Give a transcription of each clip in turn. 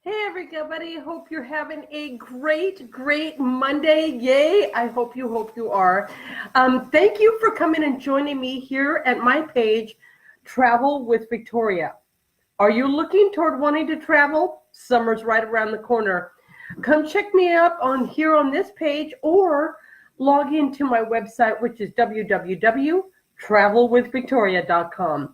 Hey everybody, hope you're having a great Monday. Yay, I hope you are. Thank you for coming and joining me here at my page, Travel with Victoria. Are you looking toward wanting to travel? Summer's right around the corner. Come check me up on this page or log into my website, which is www.travelwithvictoria.com.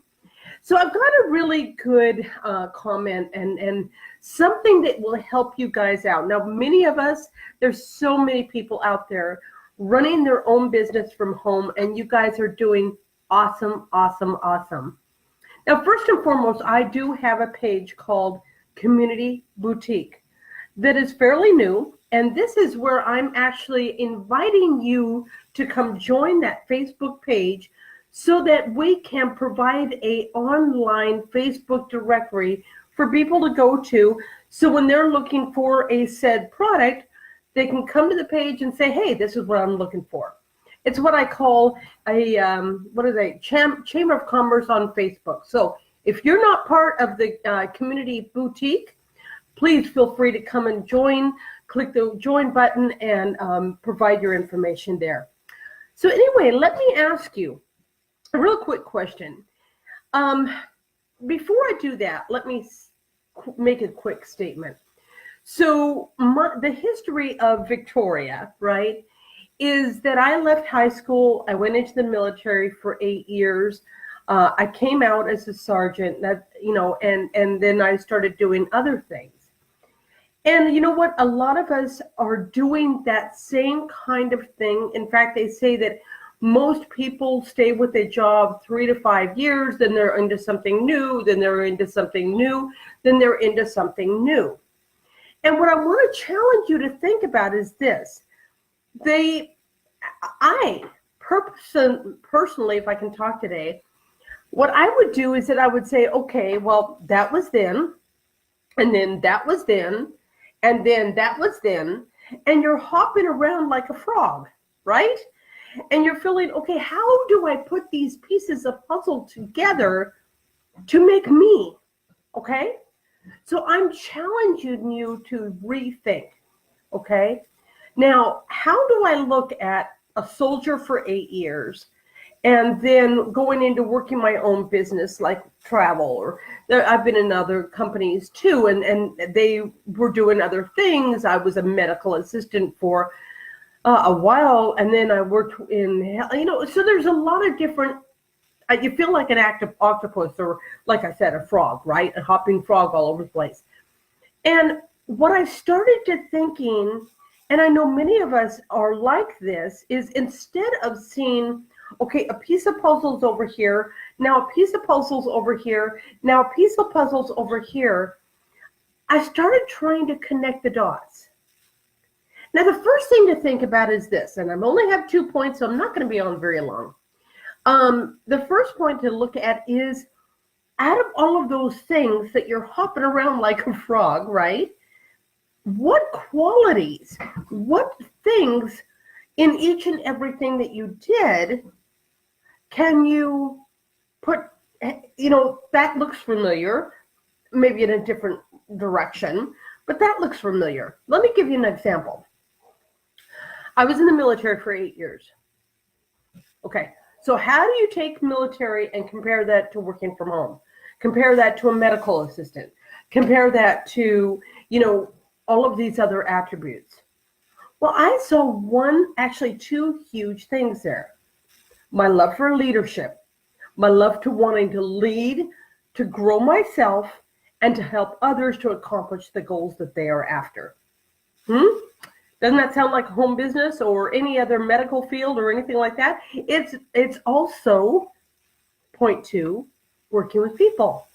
So I've got a really good comment and something that will help you guys out. Now, many of us, there's so many people out there running their own business from home, and you guys are doing awesome. Now, first and foremost, I do have a page called Community Boutique that is fairly new, and this is where I'm actually inviting you to come join that Facebook page so that we can provide an online Facebook directory for people to go to. So when they're looking for a said product, they can come to the page and say, hey, this is what I'm looking for. It's what I call a, Chamber of Commerce on Facebook. So if you're not part of the Community Boutique, please feel free to come and join. Click the join button and provide your information there. So anyway, let me ask you a real quick question. Before I do that, let me make a quick statement. So the history of Victoria, right, is that I left high school. I went into the military for 8 years. I came out as a sergeant, and then I started doing other things. And you know what? A lot of us are doing that same kind of thing. In fact, they say that most people stay with a job 3 to 5 years, then they're into something new, then they're into something new, then they're into something new. And what I want to challenge you to think about is this. I personally, if I can talk today, what I would do is that I would say, okay, well, that was then, and then that was then, and then that was then, and you're hopping around like a frog, right? And you're feeling, okay, how do I put these pieces of puzzle together to make me, okay? So I'm challenging you to rethink, okay? Now, how do I look at a soldier for 8 years and then going into working my own business like travel, or I've been in other companies too, and they were doing other things. I was a medical assistant for a while, and then I worked so there's a lot of different, you feel like an active octopus, or like I said, a frog, right? A hopping frog all over the place. And what I started to thinking, and I know many of us are like this, is instead of seeing, okay, a piece of puzzles over here, now a piece of puzzles over here, now a piece of puzzles over here, I started trying to connect the dots. Now, the first thing to think about is this, and I only have 2 points, so I'm not going to be on very long. The first point to look at is, out of all of those things that you're hopping around like a frog, right? What qualities, what things in each and everything that you did can you put, that looks familiar, maybe in a different direction, but that looks familiar. Let me give you an example. I was in the military for 8 years. Okay, so how do you take military and compare that to working from home? Compare that to a medical assistant. Compare that to, all of these other attributes. Well, I saw actually two huge things there. My love for leadership, my love to wanting to lead, to grow myself, and to help others to accomplish the goals that they are after. Doesn't that sound like a home business or any other medical field or anything like that? It's also, point two, working with people.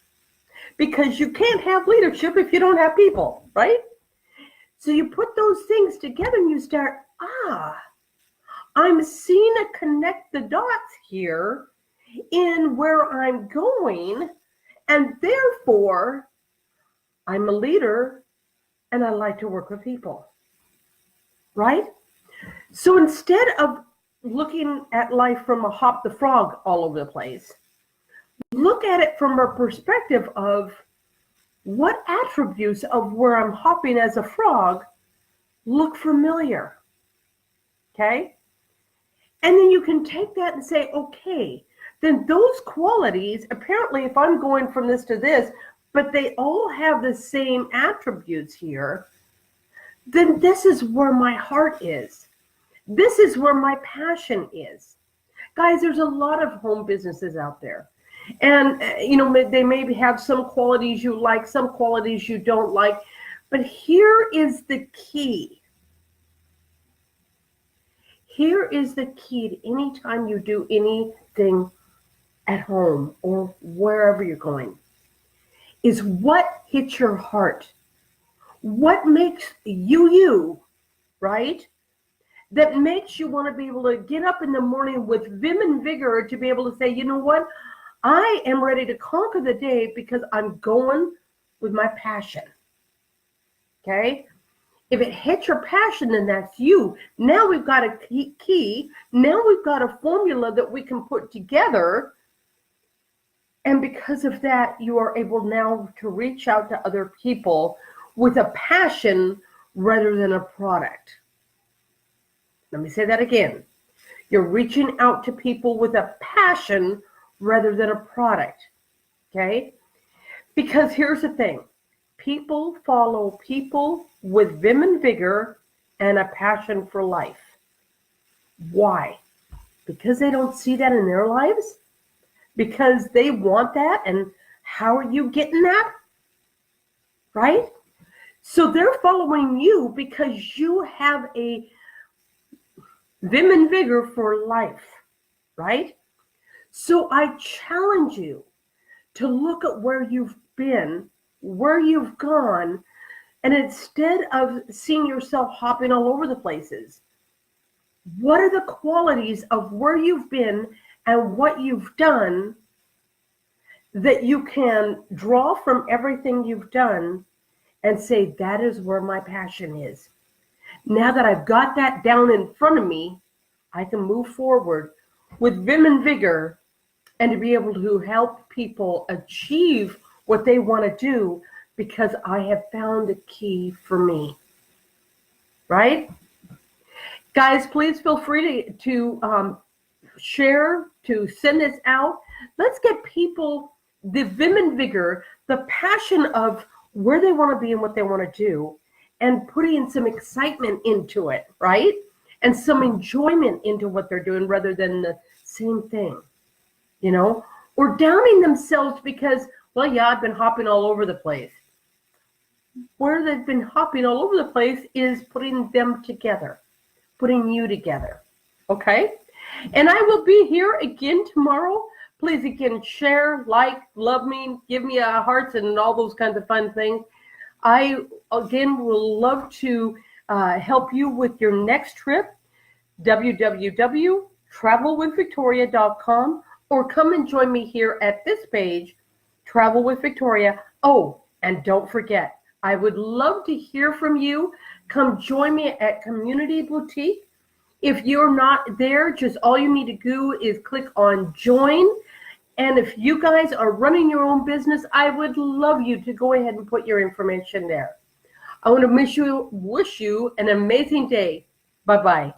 Because you can't have leadership if you don't have people, right? So you put those things together and you start, I'm seeing a connect the dots here in where I'm going, and therefore I'm a leader and I like to work with people. Right? So instead of looking at life from a hop the frog all over the place, look at it from a perspective of, what attributes of where I'm hopping as a frog look familiar? Okay? And then you can take that and say, okay, then those qualities, apparently if I'm going from this to this, but they all have the same attributes here, then this is where my heart is. This is where my passion is. Guys, there's a lot of home businesses out there. And, they maybe have some qualities you like, some qualities you don't like. But here is the key. Here is the key to any time you do anything at home or wherever you're going, is what hits your heart. What makes you, right? That makes you want to be able to get up in the morning with vim and vigor to be able to say, you know what? I am ready to conquer the day because I'm going with my passion. Okay? If it hits your passion, then that's you. Now we've got a key. Now we've got a formula that we can put together. And because of that, you are able now to reach out to other people with a passion rather than a product. Let me say that again. You're reaching out to people with a passion rather than a product. Okay? Because here's the thing. People follow people with vim and vigor and a passion for life. Why? Because they don't see that in their lives? Because they want that, and how are you getting that? Right? So they're following you because you have a vim and vigor for life, right? So I challenge you to look at where you've been, where you've gone, and instead of seeing yourself hopping all over the places, what are the qualities of where you've been and what you've done that you can draw from everything you've done and say, that is where my passion is. Now that I've got that down in front of me, I can move forward with vim and vigor and to be able to help people achieve what they want to do because I have found a key for me. Right? Guys, please feel free to share, to send this out. Let's get people the vim and vigor, the passion of where they want to be and what they want to do, and putting some excitement into it, right? And some enjoyment into what they're doing rather than the same thing, or downing themselves because, well, yeah, I've been hopping all over the place. Where they've been hopping all over the place is putting them together, putting you together, okay? And I will be here again tomorrow. Please, again, share, like, love me, give me a hearts and all those kinds of fun things. I, again, will love to help you with your next trip, www.travelwithvictoria.com, or come and join me here at this page, Travel with Victoria. Oh, and don't forget, I would love to hear from you. Come join me at Community Boutique. If you're not there, just all you need to do is click on join. And if you guys are running your own business, I would love you to go ahead and put your information there. I want to wish you an amazing day. Bye-bye.